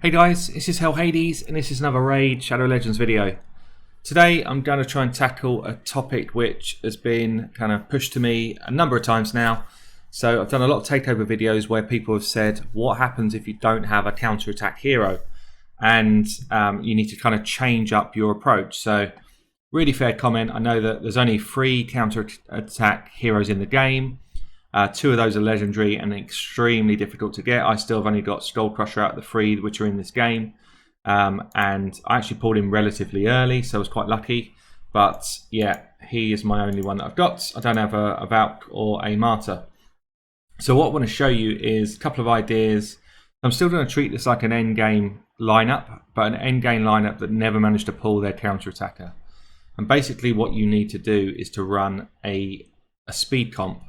Hey guys, this is Hell Hades and this is another Raid Shadow Legends video. Today I'm going to try and tackle a topic which has been kind of pushed to me a number of times now. So I've done a lot of takeover videos where people have said what happens if you don't have a counter-attack hero, and you need to kind of change up your approach. So really fair comment. I know that there's only 3 counter-attack heroes in the game. 2 of those are legendary and extremely difficult to get. I still have only got Skull Crusher out of the 3 which are in this game, and I actually pulled him relatively early, so I was quite lucky. But yeah, he is my only one that I've got. I don't have a Valk or a Martyr. So what I want to show you is a couple of ideas. I'm still going to treat this like an endgame lineup, but an endgame lineup that never managed to pull their counter attacker. And basically what you need to do is to run a speed comp.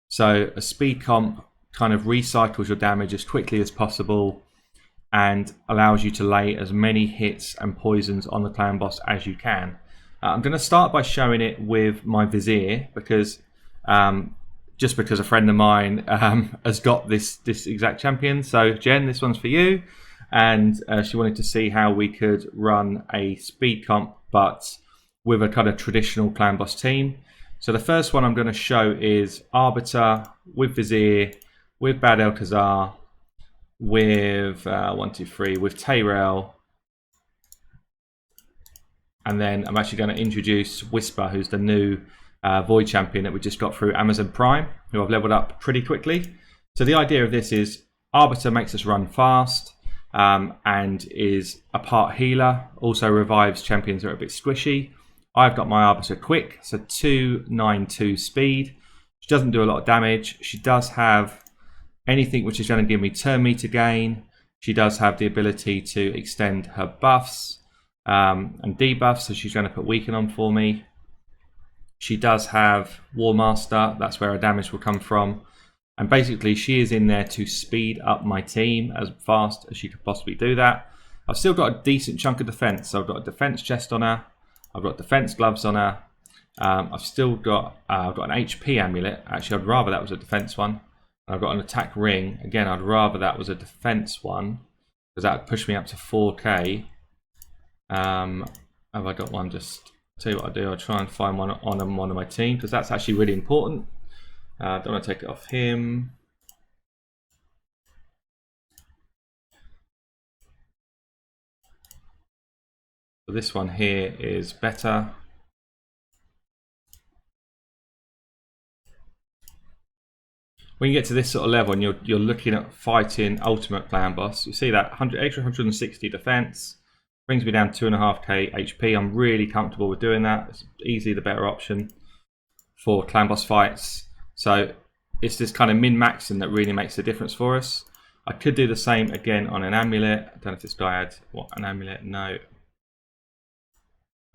So a speed comp kind of recycles your damage as quickly as possible and allows you to lay as many hits and poisons on the clan boss as you can. I'm going to start by showing it with my Vizier because just because a friend of mine has got this exact champion. So Jen, this one's for you, and she wanted to see how we could run a speed comp but with a kind of traditional clan boss team. So the first one I'm going to show is Arbiter with Vizier, with Bad Elkazar, with with Tyrell, and then I'm actually going to introduce Whisper, who's the new Void champion that we just got through Amazon Prime, who I've leveled up pretty quickly. So the idea of this is Arbiter makes us run fast and is a part healer, also revives champions that are a bit squishy. I've got my Arbiter quick, so 292 speed. She doesn't do a lot of damage. She does have anything which is going to give me turn meter gain. She does have the ability to extend her buffs and debuffs, so she's going to put weaken on for me. She does have War Master, that's where her damage will come from. And basically she is in there to speed up my team as fast as she could possibly do that. I've still got a decent chunk of defense, so I've got a defense chest on her. I've got defense gloves on her. I've still got I've got an HP amulet. Actually, I'd rather that was a defense one. I've got an attack ring. Again, I'd rather that was a defense one because that would push me up to 4k. Have I got one? Just tell you what I do. I'll try and find one on one of my team because that's actually really important. Don't want to take it off him. So this one here is better. When you get to this sort of level and you're looking at fighting ultimate clan boss, you see that extra 160 defense brings me down 2.5k HP. I'm really comfortable with doing that. It's easily the better option for clan boss fights. So it's this kind of min-maxing that really makes the difference for us. I could do the same again on an amulet. I don't know if this guy had an amulet. No.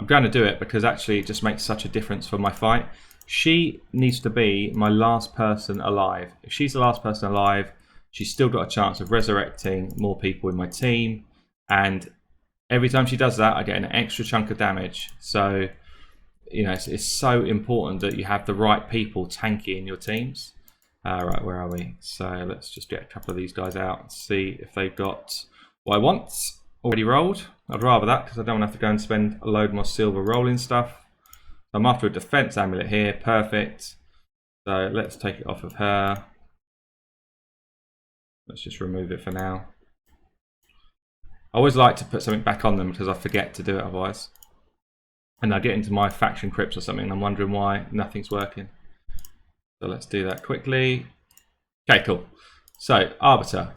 I'm going to do it because actually it just makes such a difference for my fight. She needs to be my last person alive. If she's the last person alive, she's still got a chance of resurrecting more people in my team. And every time she does that, I get an extra chunk of damage. So, you know, it's so important that you have the right people tanky in your teams. Right, where are we? So let's just get a couple of these guys out and see if they've got what I want. Already rolled. I'd rather that because I don't want to have to go and spend a load more silver rolling stuff. I'm after a defense amulet here. Perfect. So let's take it off of her. Let's just remove it for now. I always like to put something back on them because I forget to do it otherwise. And I get into my faction crypts or something and I'm wondering why nothing's working. So let's do that quickly. Okay, cool. So Arbiter.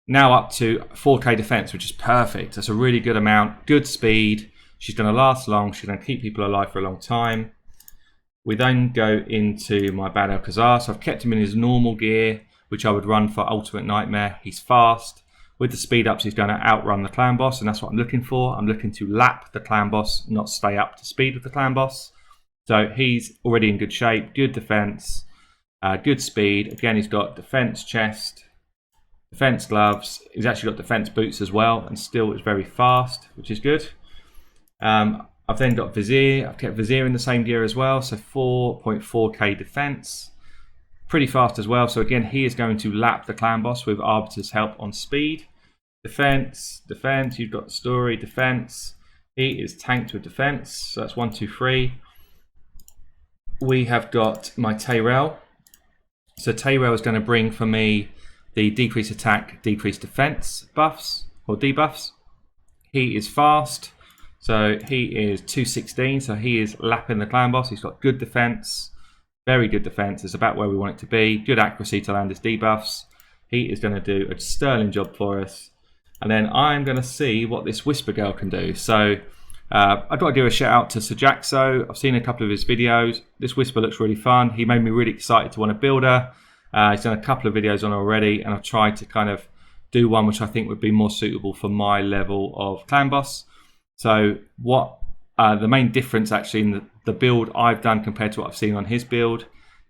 Now up to 4k defense, which is perfect. That's a really good amount. Good speed. She's going to last long. She's going to keep people alive for a long time. We then go into my Bad Elkazar. So I've kept him in his normal gear, which I would run for Ultimate Nightmare. He's fast. With the speed ups, he's going to outrun the clan boss, and that's what I'm looking for. I'm looking to lap the clan boss, not stay up to speed with the clan boss. So he's already in good shape. Good defense. Good speed. Again, he's got defense chest. Defense gloves. He's actually got defense boots as well, and still is very fast, which is good. I've then got Vizier. I've kept Vizier in the same gear as well, so 4.4k defense. Pretty fast as well. So again, he is going to lap the clan boss with Arbiter's help on speed. defense, defense. You've got story, defense. He is tanked with defense, so that's 1, 2, 3. We have got my Tyrell. So Tyrell is going to bring for me the decrease attack, decrease defense buffs or debuffs. He is fast, so he is 216. So he is lapping the clan boss. He's got good defense, very good defense. It's about where we want it to be. Good accuracy to land his debuffs. He is going to do a sterling job for us. And then I'm going to see what this Whisper Girl can do. So I'd like to give a shout out to Sir Jaxo. I've seen a couple of his videos. This Whisper looks really fun. He made me really excited to want to build her. He's done a couple of videos on her already, and I've tried to kind of do one which I think would be more suitable for my level of clan boss. So what the main difference actually in the build I've done compared to what I've seen on his build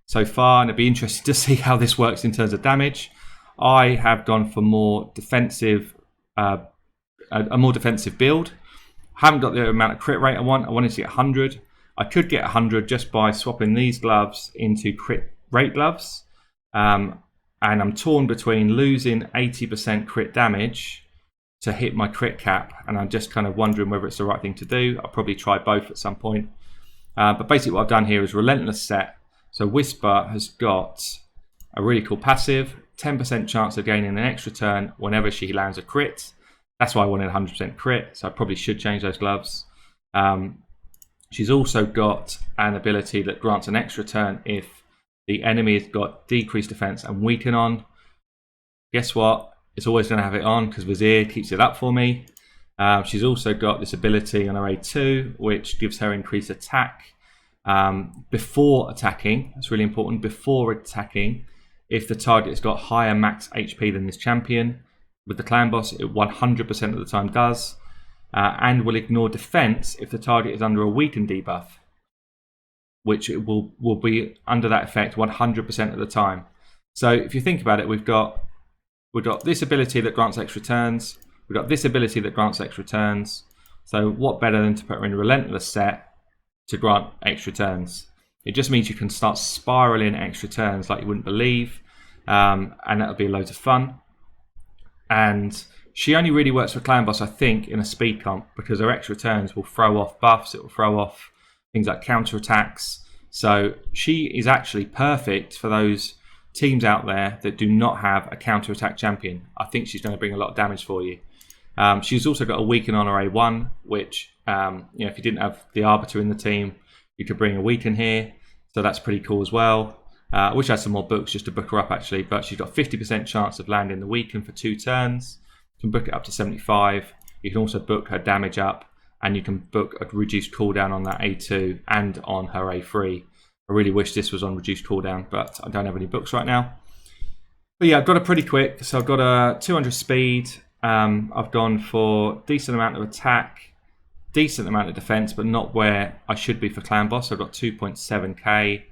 so far, and it'd be interesting to see how this works in terms of damage. I have gone for more defensive. A more defensive build. Haven't got the amount of crit rate I want. I wanted to get 100. I could get 100 just by swapping these gloves into crit rate gloves. And I'm torn between losing 80% crit damage to hit my crit cap, and I'm just kind of wondering whether it's the right thing to do. I'll probably try both at some point. But basically what I've done here is Relentless Set. So Whisper has got a really cool passive. 10% chance of gaining an extra turn whenever she lands a crit. That's why I wanted 100% crit, so I probably should change those gloves. She's also got an ability that grants an extra turn if the enemy has got decreased defense and weaken on. Guess what? It's always going to have it on because Vizier keeps it up for me. She's also got this ability on her A2, which gives her increased attack before attacking. That's really important. Before attacking, if the target has got higher max HP than this champion, with the clan boss, it 100% of the time does, and will ignore defense if the target is under a weakened debuff, which it will be under that effect 100% of the time. So if you think about it, we've got this ability that grants extra turns. We've got this ability that grants extra turns. So what better than to put her in Relentless Set to grant extra turns? It just means you can start spiraling extra turns like you wouldn't believe, and that'll be loads of fun. And she only really works for clan boss, I think, in a speed comp, because her extra turns will throw off buffs. It will throw off things like counter attacks. So she is actually perfect for those teams out there that do not have a counter attack champion. I think she's going to bring a lot of damage for you. She's also got a weaken on her A1, which if you didn't have the Arbiter in the team, you could bring a weaken here, so that's pretty cool as well. I wish I had some more books just to book her up actually, but she's got 50% chance of landing the weaken for 2 turns. You can book it up to 75. You can also book her damage up, and you can book a reduced cooldown on that A2 and on her A3. I really wish this was on reduced cooldown, but I don't have any books right now. But yeah, I've got her pretty quick. So I've got a 200 speed. I've gone for decent amount of attack, decent amount of defense, but not where I should be for clan boss. I've got 2.7k,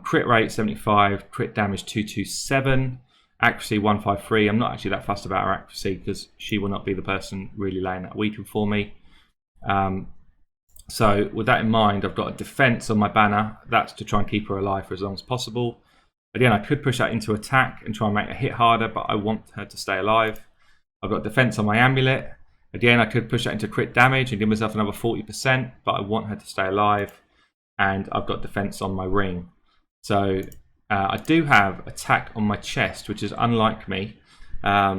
crit rate 75, crit damage 227, accuracy 153. I'm not actually that fussed about her accuracy because she will not be the person really laying that weaken for me. So with that in mind, I've got a defense on my banner. That's to try and keep her alive for as long as possible. Again, I could push that into attack and try and make her hit harder, but I want her to stay alive. I've got defense on my amulet. Again, I could push that into crit damage and give myself another 40%, but I want her to stay alive. And I've got defense on my ring. So I do have attack on my chest, which is unlike me. I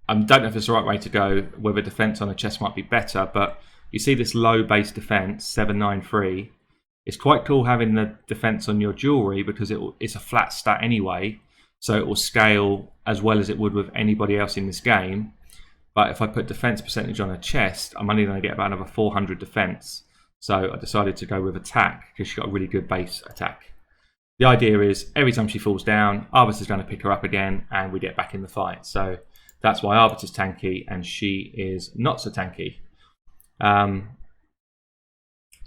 don't know if it's the right way to go, whether defense on a chest might be better, but you see this low base defense, 793. It's quite cool having the defense on your jewelry because it's a flat stat anyway, so it will scale as well as it would with anybody else in this game. But if I put defense percentage on her chest, I'm only going to get about another 400 defense. So I decided to go with attack because she's got a really good base attack. The idea is every time she falls down, Arbiter's going to pick her up again and we get back in the fight. So that's why Arbiter's tanky and she is not so tanky.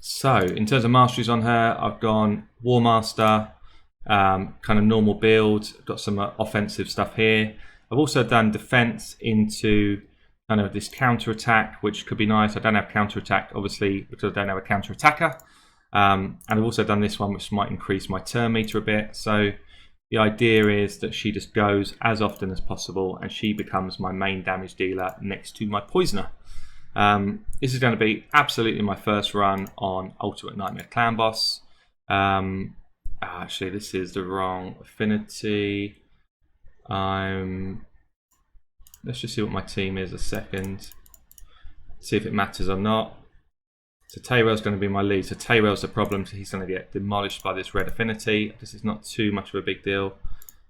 So in terms of masteries on her, I've gone War Master, kind of normal build. I've got some offensive stuff here. I've also done defense into kind of this counter attack, which could be nice. I don't have counter attack, obviously, because I don't have a counter attacker. And I've also done this one, which might increase my turn meter a bit. So the idea is that she just goes as often as possible and she becomes my main damage dealer next to my poisoner. This is going to be absolutely my first run on Ultimate Nightmare Clan Boss. Actually, this is the wrong affinity. Let's just see what my team is a second. See if it matters or not. So Tyrell's going to be my lead. So Tyrell's the problem. So he's going to get demolished by this red affinity. This is not too much of a big deal.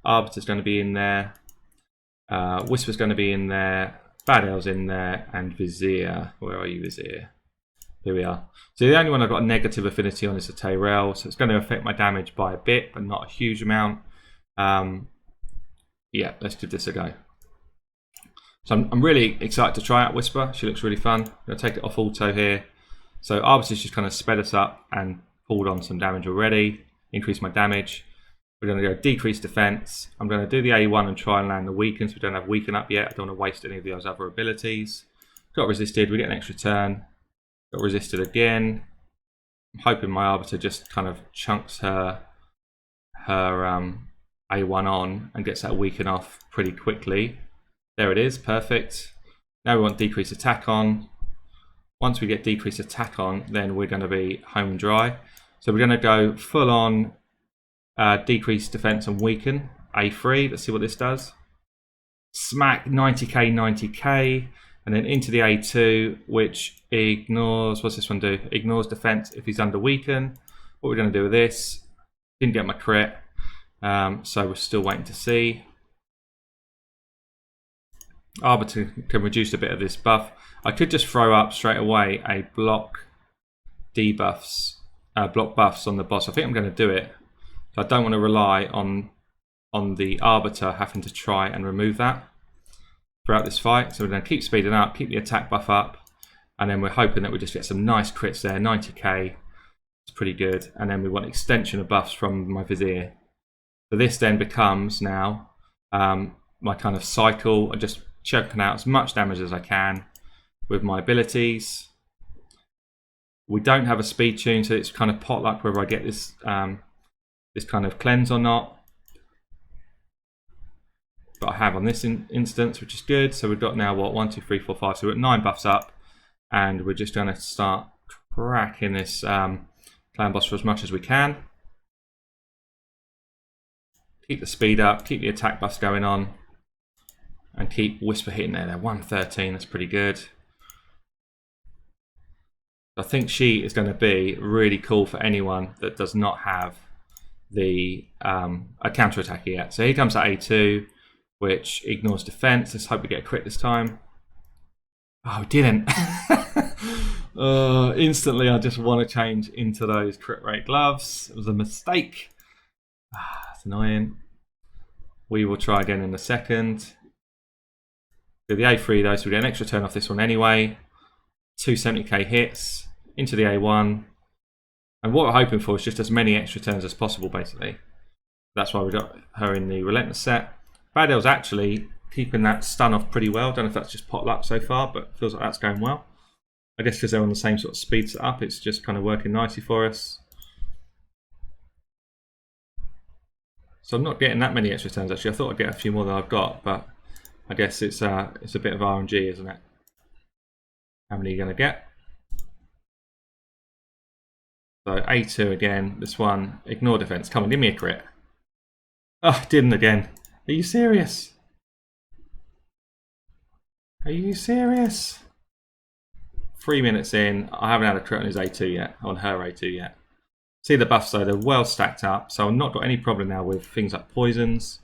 Arbiter's going to be in there. Whisper's going to be in there. Bad El's in there. And Vizier. Where are you, Vizier? Here we are. So the only one I've got a negative affinity on is the Tyrell. So it's going to affect my damage by a bit, but not a huge amount. Yeah, let's give this a go. So I'm really excited to try out Whisper. She looks really fun. I'm going to take it off auto here. So Arbiter's just kind of sped us up and pulled on some damage already, increased my damage. We're going to go decrease defense. I'm going to do the A1 and try and land the weaken, so we don't have weaken up yet. I don't want to waste any of those other abilities. Got resisted, we get an extra turn. Got resisted again. I'm hoping my Arbiter just kind of chunks her A1 on and gets that weaken off pretty quickly. There it is, perfect. Now we want decrease attack on. Once we get decreased attack on, then we're going to be home and dry. So we're going to go full on decrease defense and weaken. A3, let's see what this does. Smack 90k, 90k, and then into the A2, which ignores, what's this one do? Ignores defense if he's under weaken. What we're going to do with this, didn't get my crit, so we're still waiting to see. Arbiter can reduce a bit of this buff. I could just throw up straight away a block debuffs, block buffs on the boss. I think I'm going to do it. So I don't want to rely on the Arbiter having to try and remove that throughout this fight. So we're going to keep speeding up, keep the attack buff up, and then we're hoping that we just get some nice crits there. 90k, it's pretty good. And then we want extension of buffs from my Vizier. So this then becomes now my kind of cycle. I just choking out as much damage as I can with my abilities. We don't have a speed tune, so it's kind of pot luck whether I get this this kind of cleanse or not. But I have on this instance, which is good. So we've got now what, 1, 2, 3, 4, 5. So we're at 9 buffs up, and we're just going to start cracking this clan boss for as much as we can. Keep the speed up, keep the attack buffs going on. And keep Whisper hitting there. They're 113, that's pretty good. I think she is going to be really cool for anyone that does not have the a counter attack yet. So here comes that A2, which ignores defense. Let's hope we get a crit this time. Oh, it didn't. Instantly, I just want to change into those crit rate gloves. It was a mistake. That's annoying. We will try again in a second. Do the A3 though, so we get an extra turn off this one anyway. 270k hits into the A1. And what we're hoping for is just as many extra turns as possible, basically. That's why we got her in the Relentless set. Bad El's actually keeping that stun off pretty well. Don't know if that's just pot luck so far, but feels like that's going well. I guess because they're on the same sort of speed setup, it's just kind of working nicely for us. So I'm not getting that many extra turns actually. I thought I'd get a few more than I've got, but I guess it's a bit of RNG, isn't it? How many are you going to get? So A2 again. This one, ignore defense. Come on, give me a crit. Oh, didn't again. Are you serious? Are you serious? 3 minutes in, I haven't had a crit on his A2 yet, on her A2 yet. See the buffs though, they're well stacked up, so I've not got any problem now with things like poisons.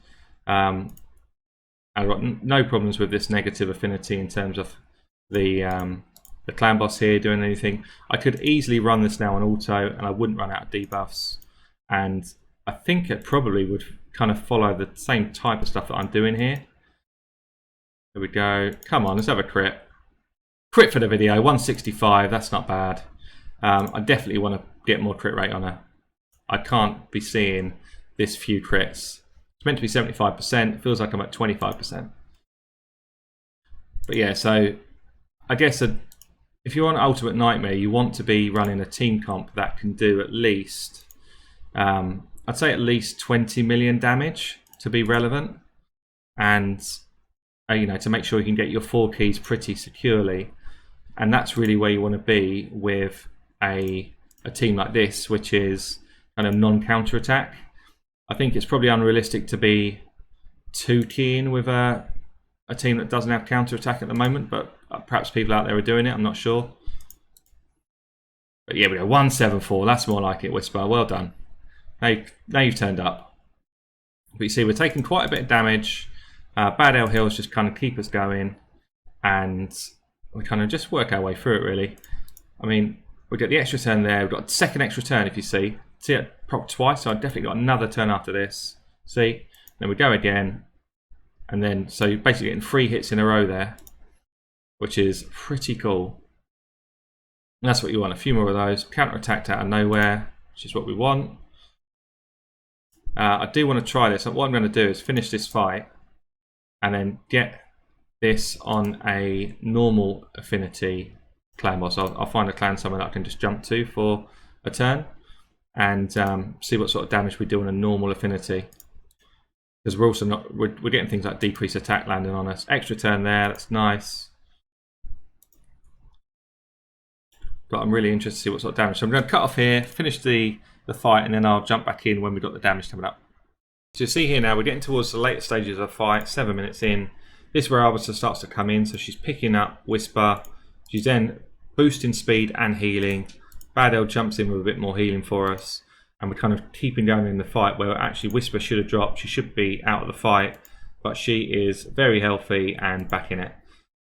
I've got no problems with this negative affinity in terms of the clan boss here doing anything. I could easily run this now on auto and I wouldn't run out of debuffs. And I think it probably would kind of follow the same type of stuff that I'm doing here. There we go. Come on, let's have a crit. Crit for the video, 165, that's not bad. I definitely want to get more crit rate on her. I can't be seeing this few crits. It's meant to be 75%, it feels like I'm at 25%. But yeah, so I guess if you're on Ultimate Nightmare, you want to be running a team comp that can do at least a I'd say at least 20 million damage to be relevant, and you know, to make sure you can get your 4 keys pretty securely. And that's really where you want to be with a team like this, which is kind of non-counter attack. I think it's probably unrealistic to be too keen with a team that doesn't have counter attack at the moment, but perhaps people out there are doing it, I'm not sure. But yeah, we go 174, that's more like it, Whisper, well done. Now you've turned up. But you see, we're taking quite a bit of damage. Bad L Hills just kind of keep us going, and we kind of just work our way through it, really. I mean, we get the extra turn there, we've got a second extra turn, if you see. See it proc twice, so I've definitely got another turn after this. See? Then we go again, and then, so you're basically getting 3 hits in a row there, which is pretty cool. And that's what you want, a few more of those. Counter-attacked out of nowhere, which is what we want. I do want to try this. What I'm going to do is finish this fight, and then get this on a normal affinity clan boss. I'll find a clan somewhere that I can just jump to for a turn, and see what sort of damage we do on a normal affinity. Because we're also not, we're getting things like decreased attack landing on us. Extra turn there, that's nice. But I'm really interested to see what sort of damage. So I'm going to cut off here, finish the fight, and then I'll jump back in when we've got the damage coming up. So you see here now, we're getting towards the later stages of the fight, 7 minutes in. This is where Arbiter starts to come in, so she's picking up Whisper. She's then boosting speed and healing. Bad L jumps in with a bit more healing for us. And we're kind of keeping going in the fight, where actually Whisper should have dropped. She should be out of the fight, but she is very healthy and back in it.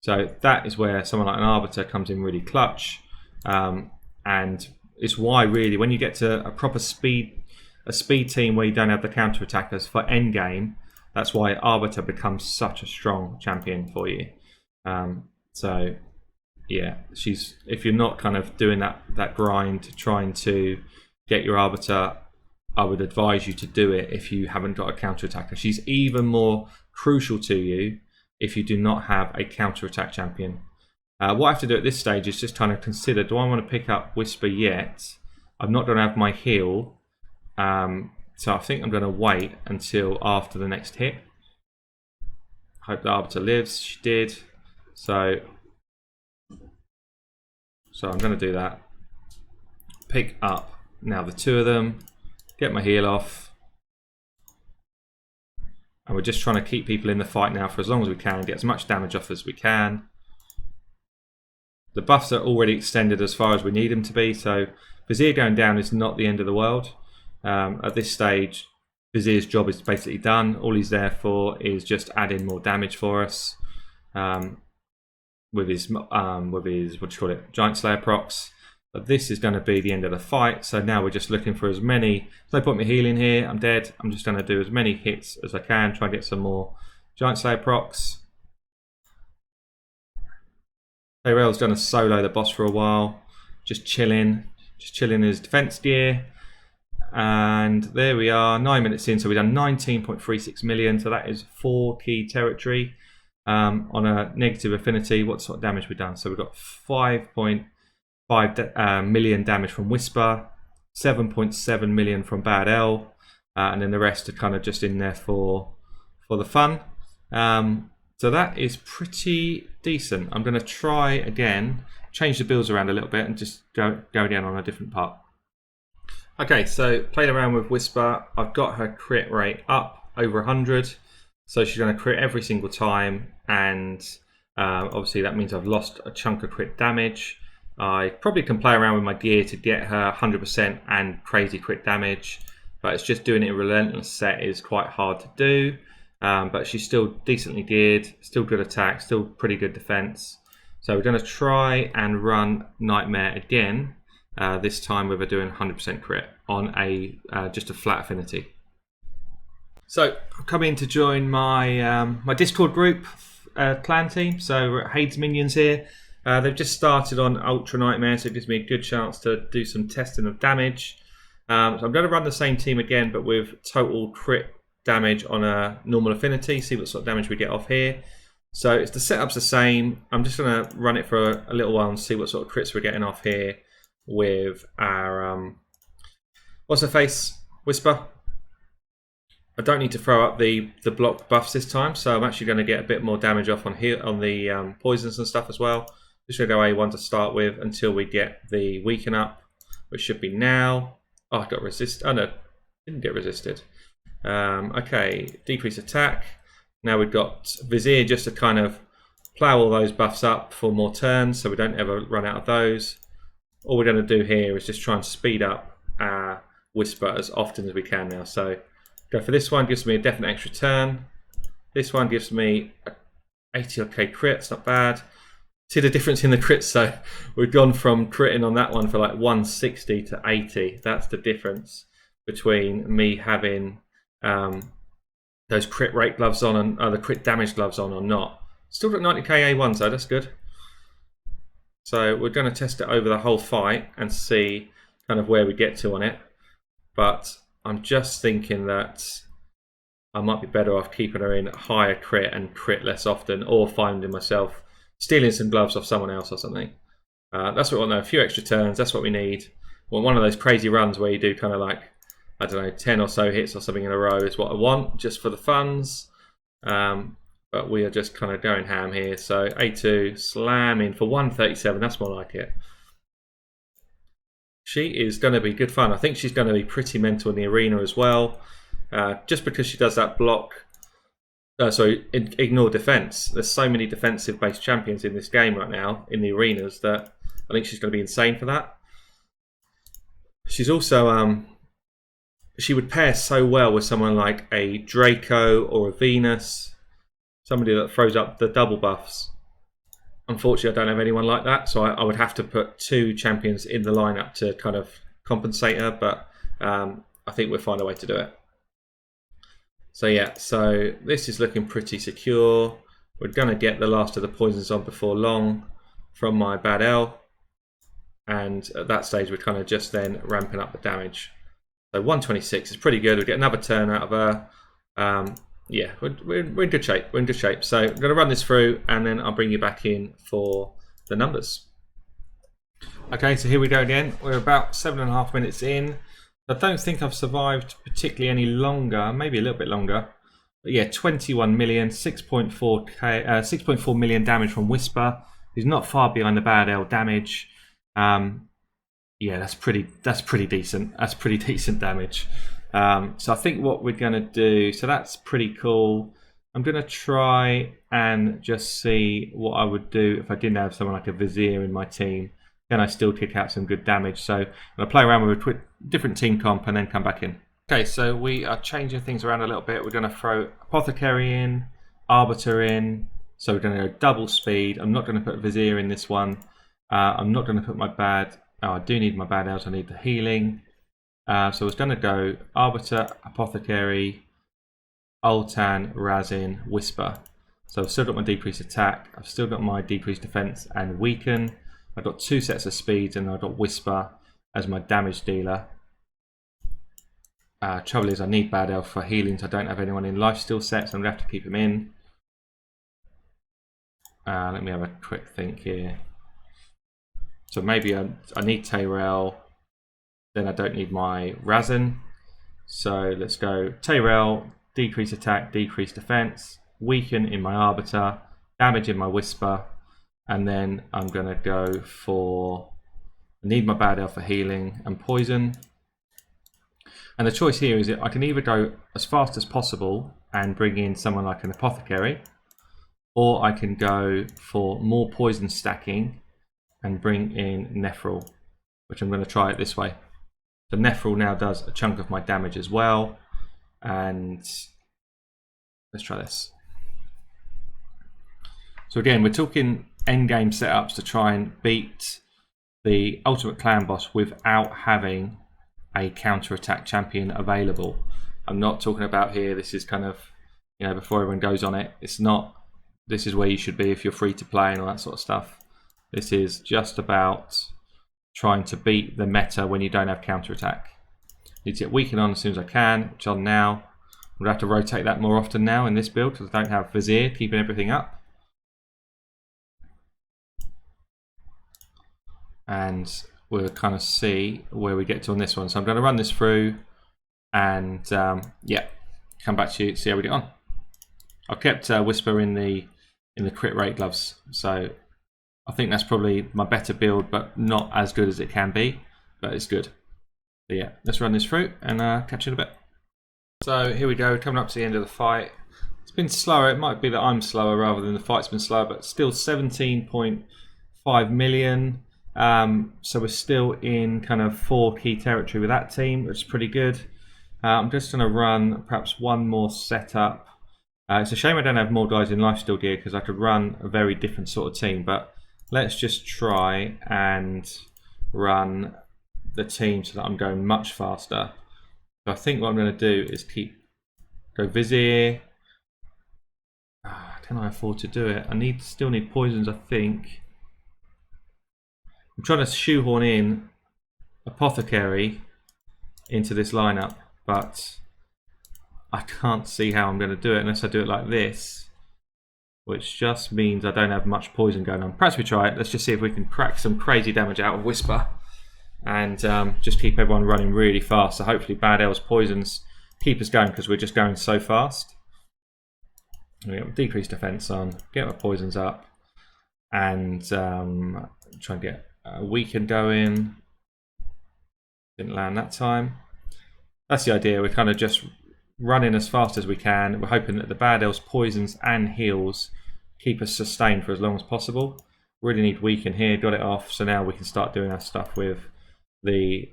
So that is where someone like an Arbiter comes in really clutch. And it's why really when you get to a proper speed team where you don't have the counter attackers for endgame, that's why Arbiter becomes such a strong champion for you. So yeah, if you're not kind of doing that grind, trying to get your Arbiter, I would advise you to do it if you haven't got a counter attacker. She's even more crucial to you if you do not have a counter attack champion. What I have to do at this stage is just trying to consider, do I want to pick up Whisper yet? I'm not going to have my heal, so I think I'm going to wait until after the next hit. Hope the Arbiter lives. She did. So I'm going to do that. Pick up now the 2 of them, get my heal off, and we're just trying to keep people in the fight now for as long as we can, get as much damage off as we can. The buffs are already extended as far as we need them to be, so Vizier going down is not the end of the world. At this stage, Vizier's job is basically done. All he's there for is just adding more damage for us with his what do you call it, Giant Slayer procs. But this is going to be the end of the fight, so now we're just looking for as many. There's no point me healing here, I'm dead. I'm just going to do as many hits as I can, try and get some more Giant Slayer procs. Tayrell's done a solo the boss for a while, just chilling in his defense gear. And there we are, 9 minutes in, so we've done 19.36 million, so that is 4 key territory. On a negative affinity, what sort of damage we've done? So we've got 5.5 million damage from Whisper, 7.7 million from Bad L, and then the rest are kind of just in there for the fun. So that is pretty decent. I'm going to try again, change the builds around a little bit, and just go again on a different part. Okay, so playing around with Whisper, I've got her crit rate up over 100, so she's going to crit every single time, and obviously that means I've lost a chunk of crit damage. I probably can play around with my gear to get her 100% and crazy crit damage, but it's just doing it in Relentless set is quite hard to do. But she's still decently geared, still good attack, still pretty good defense. So we're going to try and run Nightmare again, this time with her doing 100% crit on just a flat affinity. So I'm coming to join my my Discord group clan team. So we're at Hades Minions here. They've just started on Ultra Nightmare, so it gives me a good chance to do some testing of damage. So I'm going to run the same team again, but with total crit damage on a normal affinity, see what sort of damage we get off here. So it's the setup's the same. I'm just going to run it for a little while and see what sort of crits we're getting off here with our what's her face, Whisper. I don't need to throw up the block buffs this time, so I'm actually going to get a bit more damage off on here on the poisons and stuff as well. Just going to go A1 to start with until we get the weaken up, which should be now. Oh, I got resist. Oh no, didn't get resisted. Okay, decrease attack. Now we've got Vizier just to kind of plow all those buffs up for more turns, so we don't ever run out of those. All we're going to do here is just try and speed up our Whisper as often as we can now. So go for this one, gives me a definite extra turn. This one gives me 80 odd K crit, it's not bad. See the difference in the crits, so we've gone from critting on that one for like 160 to 80. That's the difference between me having those crit rate gloves on and the crit damage gloves on or not. Still got 90k A1, so that's good. So we're going to test it over the whole fight and see kind of where we get to on it. But I'm just thinking that I might be better off keeping her in higher crit and crit less often, or finding myself stealing some gloves off someone else or something. That's what I want though, a few extra turns, that's what we need. Well, one of those crazy runs where you do kind of like, I don't know, 10 or so hits or something in a row is what I want, just for the funds. But we are just kind of going ham here. So A2, slamming for 137, that's more like it. She is going to be good fun. I think she's going to be pretty mental in the arena as well. Just because she does that block, ignore defense. There's so many defensive based champions in this game right now in the arenas that I think she's going to be insane for that. She's also, she would pair so well with someone like a Draco or a Venus. Somebody that throws up the double buffs. Unfortunately, I don't have anyone like that, so I would have to put two champions in the lineup to kind of compensate her, but I think we'll find a way to do it. So yeah, so this is looking pretty secure. We're going to get the last of the poisons on before long from my bad L, and at that stage we're kind of just then ramping up the damage. So 126 is pretty good. We'll get another turn out of her. Yeah, we're in good shape. We're in good shape. So I'm going to run this through and then I'll bring you back in for the numbers. Okay, so here we go again. We're about 7.5 minutes in. I don't think I've survived particularly any longer, maybe a little bit longer. But yeah, 21 million, 6.4 million damage from Whisper. He's not far behind the bad L damage. Yeah, that's pretty decent. That's pretty decent damage. So I think what we're going to do, so that's pretty cool. I'm going to try and just see what I would do if I didn't have someone like a Vizier in my team. Can I still kick out some good damage? So I'm going to play around with a different team comp and then come back in. Okay, so we are changing things around a little bit. We're going to throw Apothecary in, Arbiter in. So we're going to go double speed. I'm not going to put Vizier in this one. I'm not going to put my bad... Oh, I do need my bad L's. I need the healing. So I was going to go Arbiter, Apothecary, Ultan, Razin, Whisper. So I've still got my decreased attack, I've still got my decreased defense and weaken. I've got two sets of speeds and I've got Whisper as my damage dealer. Trouble is I need Bad Elf for healing, so I don't have anyone in lifesteal sets, so I'm going to have to keep him in. Let me have a quick think here. So maybe I need Tyrell. Then I don't need my Razin. So let's go Tyrell, decrease attack, decrease defense, weaken in my Arbiter, damage in my Whisper, and then I'm going to go for, I need my Bad Elf for healing and poison. And the choice here is that I can either go as fast as possible and bring in someone like an Apothecary, or I can go for more poison stacking and bring in Nephril, which I'm going to try it this way. So Nephril now does a chunk of my damage as well. And let's try this. So again, we're talking endgame setups to try and beat the Ultimate Clan boss without having a counter-attack champion available. I'm not talking about here, this is kind of, you know, before everyone goes on it, it's not, this is where you should be if you're free to play and all that sort of stuff. This is just about trying to beat the meta when you don't have counter-attack. Need to get weaken on as soon as I can, which on now. I'm going to have to rotate that more often now in this build because I don't have Vizier keeping everything up. And we'll kind of see where we get to on this one. So I'm going to run this through and yeah, come back to you, see how we get on. I kept Whisper in the crit rate gloves, so I think that's probably my better build, but not as good as it can be, but it's good. But yeah, let's run this through and catch you in a bit. So here we go, coming up to the end of the fight. It's been slower. It might be that I'm slower rather than the fight's been slower, but still 17.5 million. So we're still in kind of 4 key territory with that team, which is pretty good. I'm just going to run perhaps one more setup. It's a shame I don't have more guys in lifesteal gear because I could run a very different sort of team, but let's just try and run the team so that I'm going much faster. So I think what I'm going to do is go Vizier. Can I afford to do it? I still need poisons, I think. I'm trying to shoehorn in Apothecary into this lineup, but I can't see how I'm going to do it unless I do it like this, which just means I don't have much poison going on. Perhaps we try it. Let's just see if we can crack some crazy damage out of Whisper and just keep everyone running really fast. So hopefully Bad L's poisons keep us going because we're just going so fast. We got decreased defense on, get my poisons up, and try and get a weaken going. Didn't land that time. That's the idea. We're kind of just running as fast as we can. We're hoping that the Bad L's poisons and heals keep us sustained for as long as possible. Really need weaken here. Got it off. So now we can start doing our stuff with the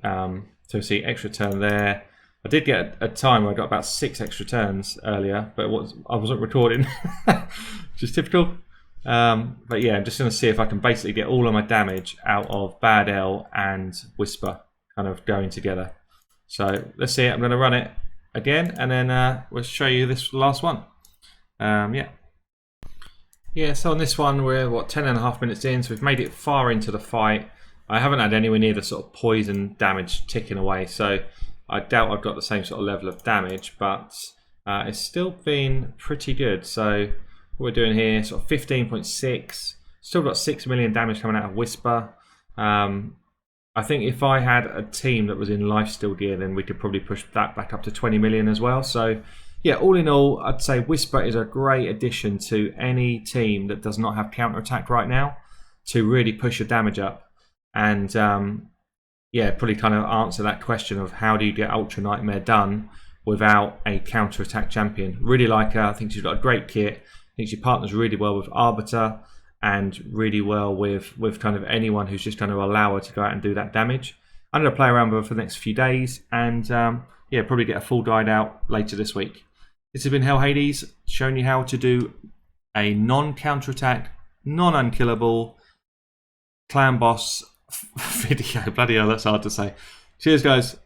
so see extra turn there. I did get a time where I got about 6 extra turns earlier, but I wasn't recording, which is typical. But yeah, I'm just going to see if I can basically get all of my damage out of Bad L and Whisper kind of going together. So let's see it. I'm going to run it again, and then we'll show you this last one. Yeah, so on this one, we're 10.5 minutes in, so we've made it far into the fight. I haven't had anywhere near the sort of poison damage ticking away, so I doubt I've got the same sort of level of damage, but it's still been pretty good. So what we're doing here, sort of 15.6, still got 6 million damage coming out of Whisper. I think if I had a team that was in lifesteal gear, then we could probably push that back up to 20 million as well. So yeah, all in all, I'd say Whisper is a great addition to any team that does not have counterattack right now to really push your damage up. And yeah, probably kind of answer that question of how do you get Ultra Nightmare done without a counterattack champion. Really like her. I think she's got a great kit. I think she partners really well with Arbiter and really well with kind of anyone who's just going to allow her to go out and do that damage. I'm going to play around with her for the next few days and yeah, probably get a full guide out later this week. This has been HellHades, showing you how to do a non-counterattack, non-unkillable clan boss video. Bloody hell, that's hard to say. Cheers, guys.